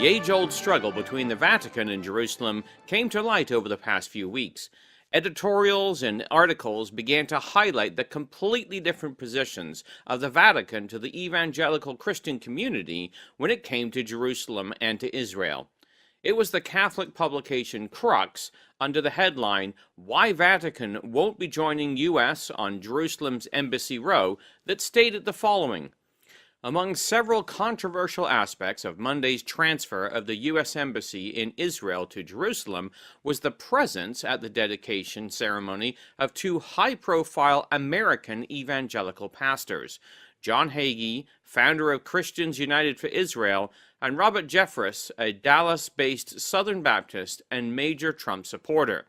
The age-old struggle between the Vatican and Jerusalem came to light over the past few weeks. Editorials and articles began to highlight the completely different positions of the Vatican to the evangelical Christian community when it came to Jerusalem and to Israel. It was the Catholic publication Crux, under the headline, "Why Vatican Won't Be Joining U.S. on Jerusalem's Embassy Row," that stated the following. Among several controversial aspects of Monday's transfer of the U.S. Embassy in Israel to Jerusalem was the presence at the dedication ceremony of two high-profile American evangelical pastors, John Hagee, founder of Christians United for Israel, and Robert Jeffress, a Dallas-based Southern Baptist and major Trump supporter.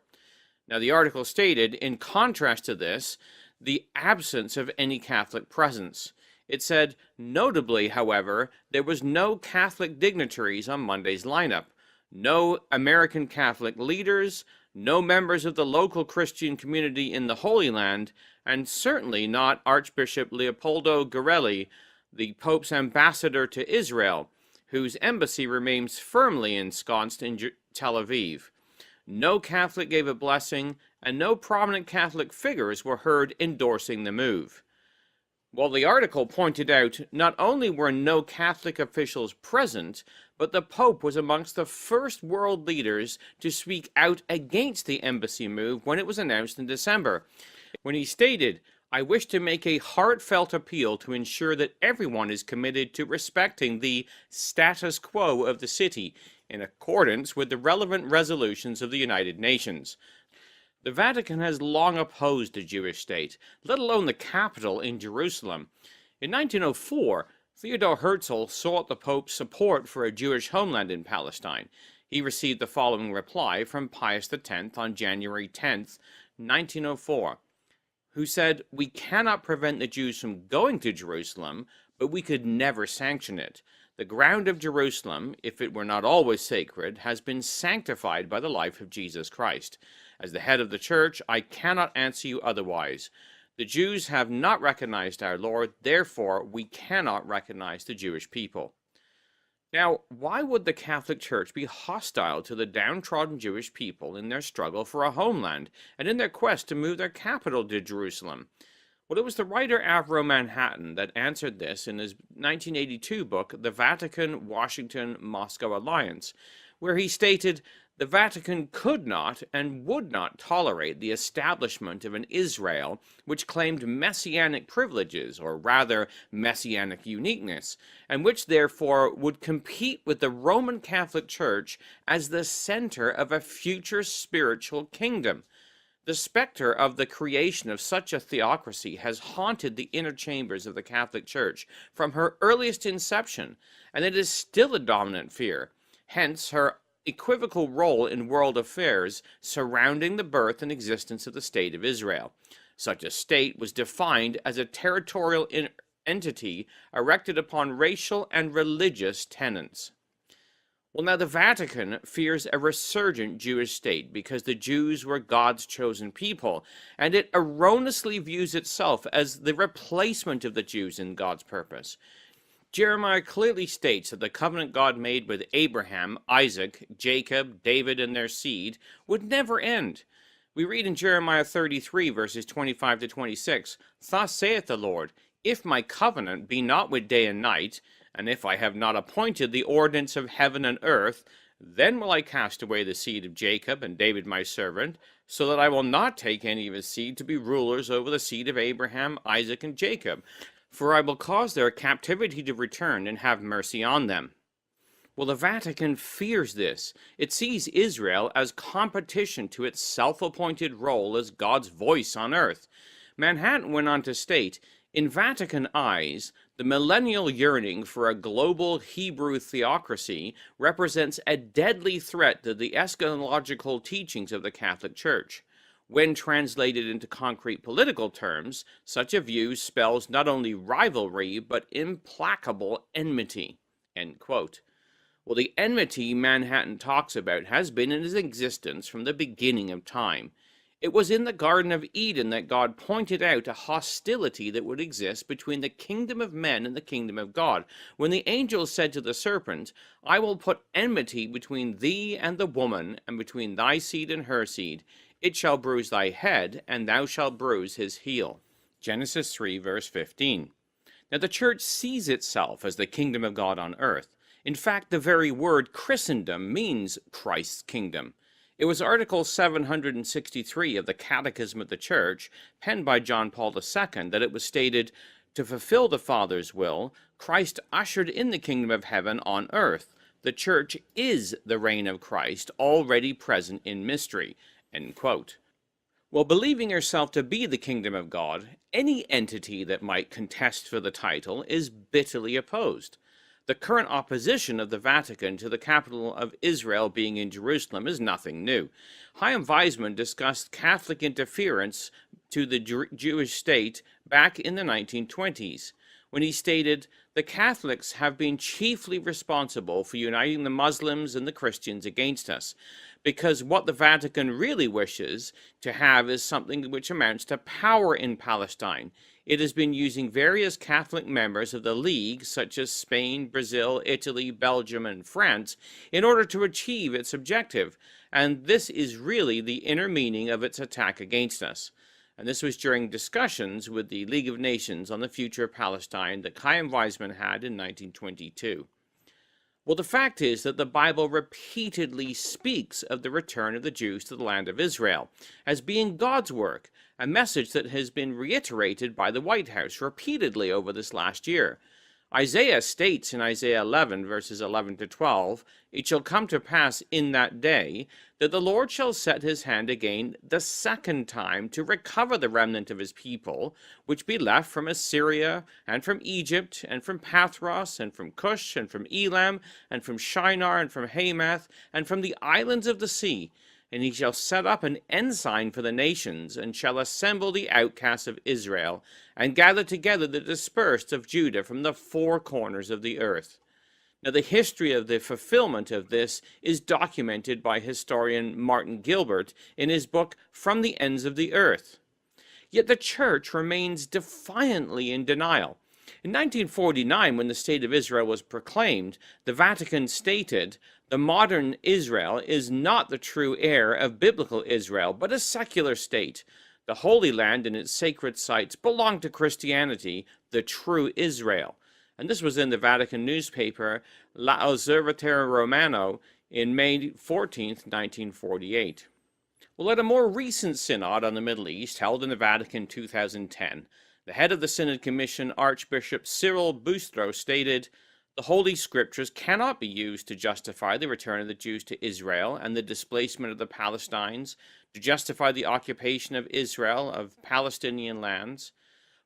Now, the article stated, in contrast to this, the absence of any Catholic presence. It said, notably, however, there was no Catholic dignitaries on Monday's lineup, no American Catholic leaders, no members of the local Christian community in the Holy Land, and certainly not Archbishop Leopoldo Garelli, the Pope's ambassador to Israel, whose embassy remains firmly ensconced in Tel Aviv. No Catholic gave a blessing, and no prominent Catholic figures were heard endorsing the move. Well, the article pointed out not only were no Catholic officials present, but the Pope was amongst the first world leaders to speak out against the embassy move when it was announced in December, when he stated, "I wish to make a heartfelt appeal to ensure that everyone is committed to respecting the status quo of the city in accordance with the relevant resolutions of the United Nations." The Vatican has long opposed the Jewish state, let alone the capital in Jerusalem. In 1904, Theodor Herzl sought the Pope's support for a Jewish homeland in Palestine. He received the following reply from Pius X on January 10, 1904, who said, "We cannot prevent the Jews from going to Jerusalem, but we could never sanction it. The ground of Jerusalem, if it were not always sacred, has been sanctified by the life of Jesus Christ. As the head of the Church, I cannot answer you otherwise. The Jews have not recognized our Lord, therefore we cannot recognize the Jewish people." Now, why would the Catholic Church be hostile to the downtrodden Jewish people in their struggle for a homeland and in their quest to move their capital to Jerusalem? Well, it was the writer Avro Manhattan that answered this in his 1982 book, The Vatican-Washington-Moscow Alliance, where he stated, "The Vatican could not and would not tolerate the establishment of an Israel which claimed messianic privileges, or rather messianic uniqueness, and which therefore would compete with the Roman Catholic Church as the center of a future spiritual kingdom. The specter of the creation of such a theocracy has haunted the inner chambers of the Catholic Church from her earliest inception, and it is still a dominant fear. Hence her equivocal role in world affairs surrounding the birth and existence of the State of Israel. Such a state was defined as a territorial entity erected upon racial and religious tenets." Well, now the Vatican fears a resurgent Jewish state because the Jews were God's chosen people, and it erroneously views itself as the replacement of the Jews in God's purpose. Jeremiah clearly states that the covenant God made with Abraham, Isaac, Jacob, David, and their seed would never end. We read in Jeremiah 33, verses 25 to 26, "Thus saith the Lord, if my covenant be not with day and night, and if I have not appointed the ordinance of heaven and earth, then will I cast away the seed of Jacob and David my servant, so that I will not take any of his seed to be rulers over the seed of Abraham, Isaac, and Jacob. For I will cause their captivity to return and have mercy on them." Well, the Vatican fears this. It sees Israel as competition to its self-appointed role as God's voice on earth. Manhattan went on to state, "In Vatican eyes, the millennial yearning for a global Hebrew theocracy represents a deadly threat to the eschatological teachings of the Catholic Church. When translated into concrete political terms, such a view spells not only rivalry, but implacable enmity." End quote. Well, the enmity Manhattan talks about has been in its existence from the beginning of time. It was in the Garden of Eden that God pointed out a hostility that would exist between the kingdom of men and the kingdom of God, when the angel said to the serpent, "I will put enmity between thee and the woman, and between thy seed and her seed. It shall bruise thy head, and thou shalt bruise his heel." Genesis 3, verse 15. Now, the church sees itself as the kingdom of God on earth. In fact, the very word Christendom means Christ's kingdom. It was Article 763 of the Catechism of the Church, penned by John Paul II, that it was stated, "To fulfill the Father's will, Christ ushered in the kingdom of heaven on earth. The Church is the reign of Christ, already present in mystery." End quote. Well, believing herself to be the kingdom of God, any entity that might contest for the title is bitterly opposed. The current opposition of the Vatican to the capital of Israel being in Jerusalem is nothing new. Chaim Weizmann discussed Catholic interference to the Jewish state back in the 1920s, when he stated, "The Catholics have been chiefly responsible for uniting the Muslims and the Christians against us, because what the Vatican really wishes to have is something which amounts to power in Palestine. It has been using various Catholic members of the League, such as Spain, Brazil, Italy, Belgium, and France, in order to achieve its objective, and this is really the inner meaning of its attack against us." And this was during discussions with the League of Nations on the future of Palestine that Chaim Weizmann had in 1922. Well, the fact is that the Bible repeatedly speaks of the return of the Jews to the land of Israel as being God's work, a message that has been reiterated by the White House repeatedly over this last year. Isaiah states in Isaiah 11, verses 11 to 12, "It shall come to pass in that day that the Lord shall set his hand again the second time to recover the remnant of his people, which be left from Assyria, and from Egypt, and from Pathros, and from Cush, and from Elam, and from Shinar, and from Hamath, and from the islands of the sea. And he shall set up an ensign for the nations, and shall assemble the outcasts of Israel, and gather together the dispersed of Judah from the four corners of the earth." Now, the history of the fulfillment of this is documented by historian Martin Gilbert in his book From the Ends of the Earth. Yet the Church remains defiantly in denial. In 1949, when the State of Israel was proclaimed, the Vatican stated, "The modern Israel is not the true heir of biblical Israel, but a secular state. The Holy Land and its sacred sites belong to Christianity, the true Israel." And this was in the Vatican newspaper L'Osservatore Romano in May 14th, 1948. Well, at a more recent synod on the Middle East, held in the Vatican in 2010, the head of the Synod Commission, Archbishop Cyril Boustro, stated, "The Holy Scriptures cannot be used to justify the return of the Jews to Israel and the displacement of the Palestinians, to justify the occupation of Israel of Palestinian lands.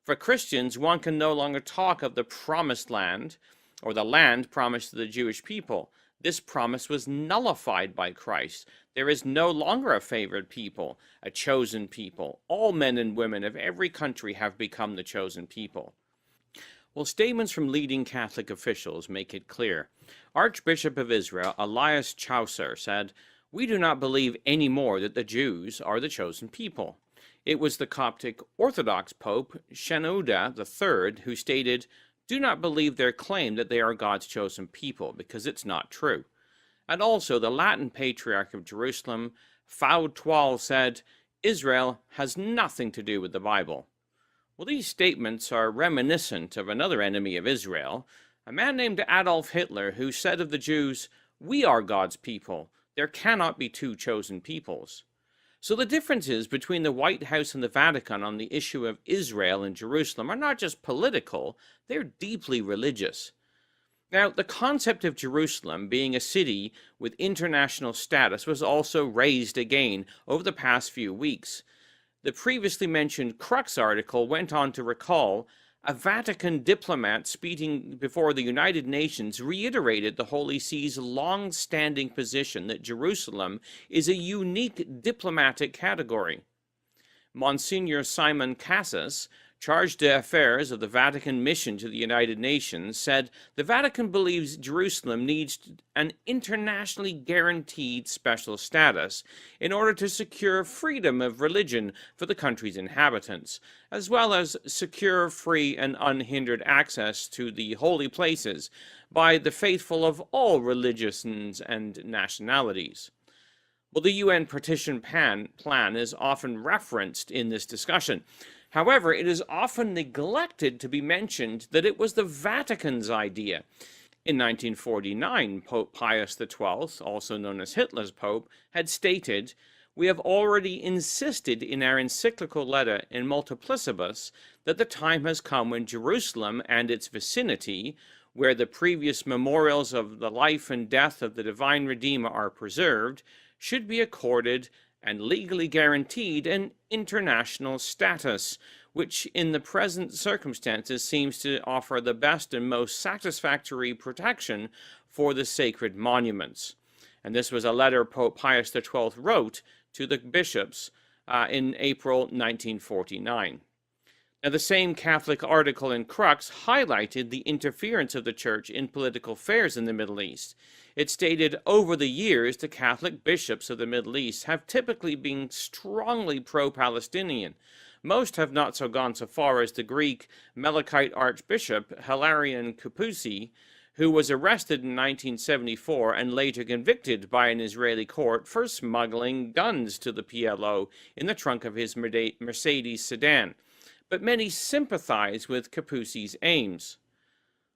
For Christians, one can no longer talk of the promised land, or the land promised to the Jewish people. This promise was nullified by Christ. There is no longer a favored people, a chosen people. All men and women of every country have become the chosen people." Well, statements from leading Catholic officials make it clear. Archbishop of Israel, Elias Chaucer, said, "We do not believe any more that the Jews are the chosen people." It was the Coptic Orthodox Pope Shenouda III who stated, "Do not believe their claim that they are God's chosen people, because it's not true." And also the Latin Patriarch of Jerusalem, Fautwal, said, "Israel has nothing to do with the Bible." Well, these statements are reminiscent of another enemy of Israel, a man named Adolf Hitler, who said of the Jews, "We are God's people. There cannot be two chosen peoples." So the differences between the White House and the Vatican on the issue of Israel and Jerusalem are not just political, they're deeply religious. Now, the concept of Jerusalem being a city with international status was also raised again over the past few weeks. The previously mentioned Crux article went on to recall a Vatican diplomat speaking before the United Nations reiterated the Holy See's long-standing position that Jerusalem is a unique diplomatic category. Monsignor Simon Casas Charge d'Affaires of the Vatican mission to the United Nations said the Vatican believes Jerusalem needs an internationally guaranteed special status in order to secure freedom of religion for the country's inhabitants, as well as secure, free, and unhindered access to the holy places by the faithful of all religions and nationalities. Well, the UN partition plan is often referenced in this discussion. However, it is often neglected to be mentioned that it was the Vatican's idea. In 1949, Pope Pius XII, also known as Hitler's Pope, had stated, "We have already insisted in our encyclical letter in Multiplicibus that the time has come when Jerusalem and its vicinity, where the previous memorials of the life and death of the divine Redeemer are preserved, should be accorded and legally guaranteed an international status, which in the present circumstances seems to offer the best and most satisfactory protection for the sacred monuments." And this was a letter Pope Pius XII wrote to the bishops in April 1949. Now, the same Catholic article in Crux highlighted the interference of the Church in political affairs in the Middle East. It stated, "Over the years, the Catholic bishops of the Middle East have typically been strongly pro-Palestinian. Most have not gone so far as the Greek Melkite Archbishop Hilarion Kupusi, who was arrested in 1974 and later convicted by an Israeli court for smuggling guns to the PLO in the trunk of his Mercedes sedan. But many sympathize with Kupusi's aims."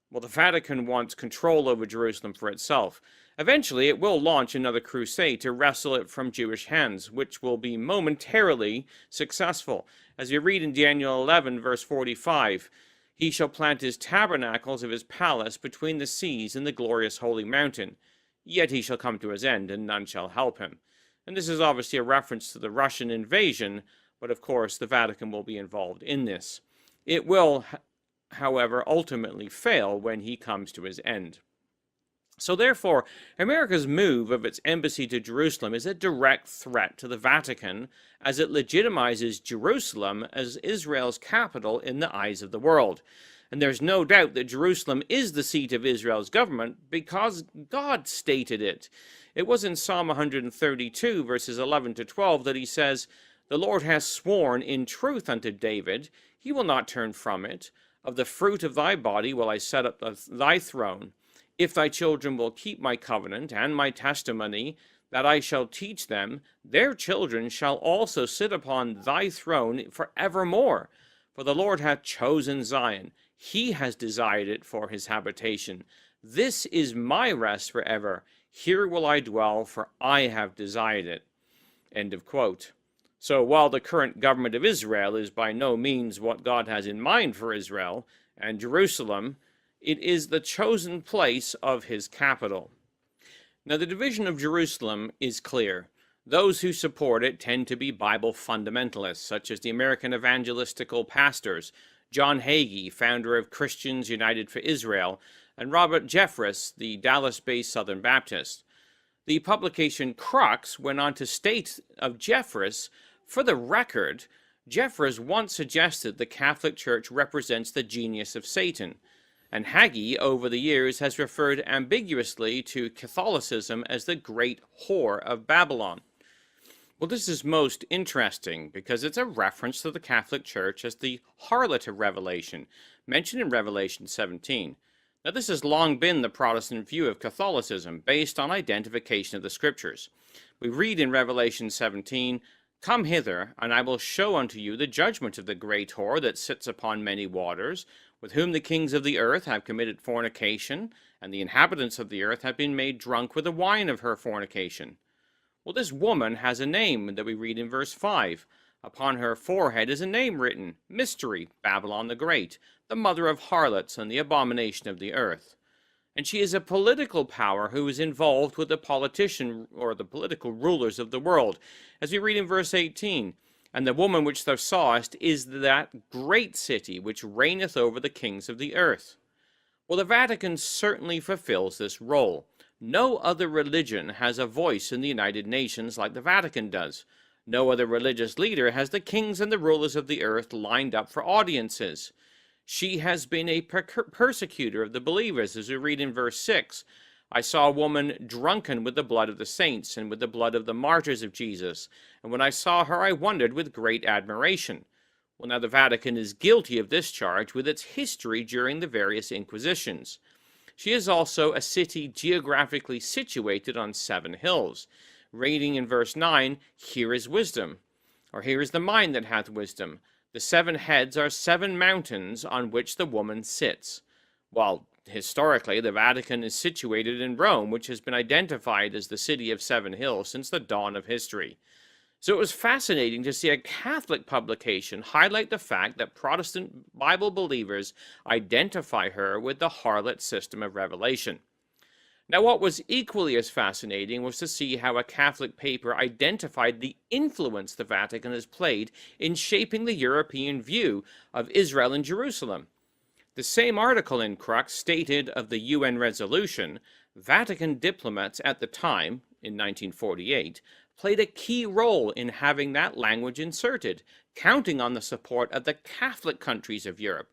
Well, the Vatican wants control over Jerusalem for itself. Eventually, it will launch another crusade to wrestle it from Jewish hands, which will be momentarily successful. As we read in Daniel 11, verse 45, "He shall plant his tabernacles of his palace between the seas and the glorious holy mountain. Yet he shall come to his end, and none shall help him." And this is obviously a reference to the Russian invasion, but of course the Vatican will be involved in this. It will, however, ultimately fail when he comes to his end. So therefore, America's move of its embassy to Jerusalem is a direct threat to the Vatican, as it legitimizes Jerusalem as Israel's capital in the eyes of the world. And there's no doubt that Jerusalem is the seat of Israel's government because God stated it. It was in Psalm 132, verses 11 to 12, that he says, "The Lord hath sworn in truth unto David, he will not turn from it. Of the fruit of thy body will I set up thy throne. If thy children will keep my covenant and my testimony that I shall teach them, their children shall also sit upon thy throne for evermore. For the Lord hath chosen Zion, he has desired it for his habitation. This is my rest forever. Here will I dwell, for I have desired it." End of quote. So while the current government of Israel is by no means what God has in mind for Israel and Jerusalem, it is the chosen place of his capital. Now, the division of Jerusalem is clear. Those who support it tend to be Bible fundamentalists, such as the American evangelistical pastors, John Hagee, founder of Christians United for Israel, and Robert Jeffress, the Dallas-based Southern Baptist. The publication Crux went on to state of Jeffress, "For the record, Jeffress once suggested the Catholic Church represents the genius of Satan, and Hagee over the years has referred ambiguously to Catholicism as the great whore of Babylon." Well, this is most interesting because it's a reference to the Catholic Church as the harlot of Revelation, mentioned in Revelation 17. Now, this has long been the Protestant view of Catholicism, based on identification of the Scriptures. We read in Revelation 17, "Come hither, and I will show unto you the judgment of the great whore that sits upon many waters, with whom the kings of the earth have committed fornication, and the inhabitants of the earth have been made drunk with the wine of her fornication." Well, this woman has a name that we read in verse 5. Upon her forehead is a name written, Mystery, Babylon the Great, the mother of harlots and the abomination of the earth. And she is a political power who is involved with the politician or the political rulers of the world. As we read in verse 18, "And the woman which thou sawest is that great city which reigneth over the kings of the earth." Well, the Vatican certainly fulfills this role. No other religion has a voice in the United Nations like the Vatican does. No other religious leader has the kings and the rulers of the earth lined up for audiences. She has been a persecutor of the believers, as we read in verse 6. I saw a woman drunken with the blood of the saints and with the blood of the martyrs of Jesus, and when I saw her I wondered with great admiration. Well, now the Vatican is guilty of this charge with its history during the various inquisitions. She is also a city geographically situated on 7 hills. Reading in verse 9, here is wisdom, or here is the mind that hath wisdom. The 7 heads are 7 mountains on which the woman sits. While historically the Vatican is situated in Rome, which has been identified as the city of 7 hills since the dawn of history. So it was fascinating to see a Catholic publication highlight the fact that Protestant Bible believers identify her with the harlot system of revelation. Now, what was equally as fascinating was to see how a Catholic paper identified the influence the Vatican has played in shaping the European view of Israel and Jerusalem. The same article in Crux stated of the UN resolution, Vatican diplomats at the time, in 1948, played a key role in having that language inserted, counting on the support of the Catholic countries of Europe.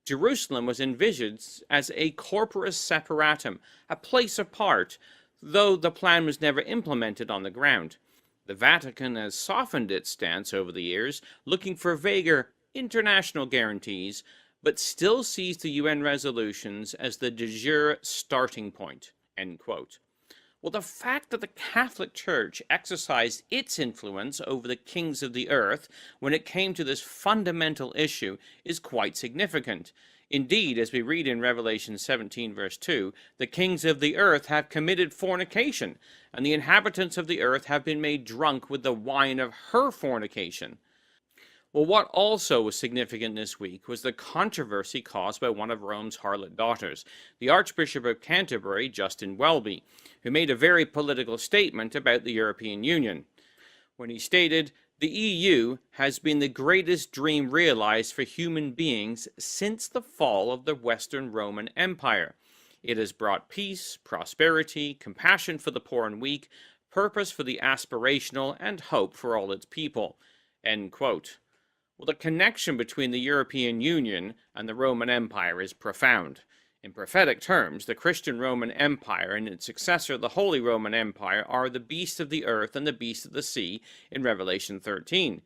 Jerusalem was envisaged as a corporis separatum, a place apart, though the plan was never implemented on the ground. The Vatican has softened its stance over the years, looking for vaguer international guarantees, but still sees the UN resolutions as the de jure starting point." End quote. Well, the fact that the Catholic Church exercised its influence over the kings of the earth when it came to this fundamental issue is quite significant. Indeed, as we read in Revelation 17, verse 2, the kings of the earth have committed fornication, and the inhabitants of the earth have been made drunk with the wine of her fornication. Well, what also was significant this week was the controversy caused by one of Rome's harlot daughters, the Archbishop of Canterbury, Justin Welby, who made a very political statement about the European Union, when he stated, "The EU has been the greatest dream realized for human beings since the fall of the Western Roman Empire. It has brought peace, prosperity, compassion for the poor and weak, purpose for the aspirational, and hope for all its people." End quote. Well, the connection between the European Union and the Roman Empire is profound. In prophetic terms, the Christian Roman Empire and its successor, the Holy Roman Empire, are the beast of the earth and the beast of the sea in Revelation 13.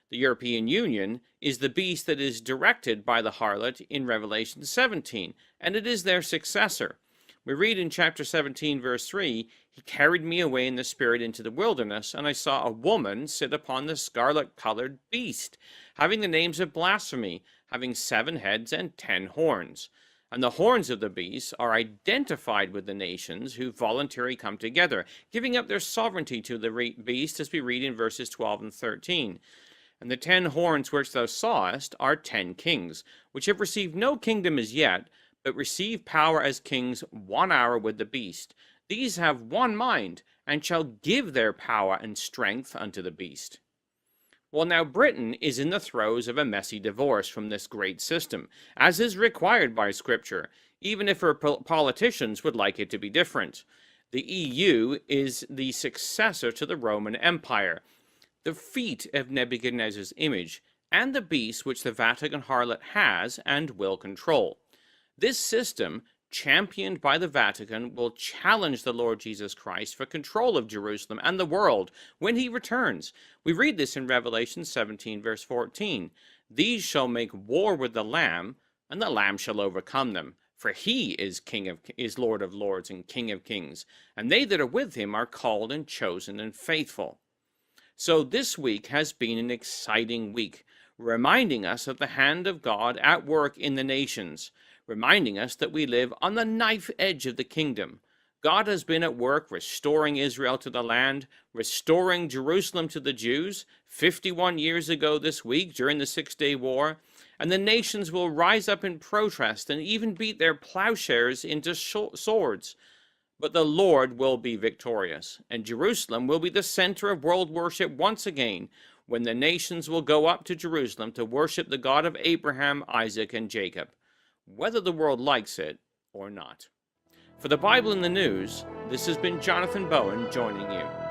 The European Union is the beast that is directed by the harlot in Revelation 17, and it is their successor. We read in chapter 17, verse 3, "He carried me away in the spirit into the wilderness, and I saw a woman sit upon the scarlet-colored beast, having the names of blasphemy, having 7 heads and 10 horns. And the horns of the beast are identified with the nations who voluntarily come together, giving up their sovereignty to the beast," as we read in verses 12 and 13. "And the 10 horns which thou sawest are 10 kings, which have received no kingdom as yet, but receive power as kings 1 hour with the beast. These have one mind, and shall give their power and strength unto the beast." Well, now Britain is in the throes of a messy divorce from this great system, as is required by Scripture, even if her politicians would like it to be different. The EU is the successor to the Roman Empire, the feet of Nebuchadnezzar's image, and the beast which the Vatican harlot has and will control. This system, championed by the Vatican, will challenge the Lord Jesus Christ for control of Jerusalem and the world when he returns. We read this in Revelation 17, verse 14. "These shall make war with the Lamb, and the Lamb shall overcome them. For he is Lord of lords and King of kings, and they that are with him are called and chosen and faithful." So this week has been an exciting week, reminding us of the hand of God at work in the nations, reminding us that we live on the knife edge of the kingdom. God has been at work restoring Israel to the land, restoring Jerusalem to the Jews 51 years ago this week during the 6-Day War, and the nations will rise up in protest and even beat their plowshares into swords. But the Lord will be victorious, and Jerusalem will be the center of world worship once again, when the nations will go up to Jerusalem to worship the God of Abraham, Isaac, and Jacob, whether the world likes it or not. For the Bible in the News, this has been Jonathan Bowen joining you.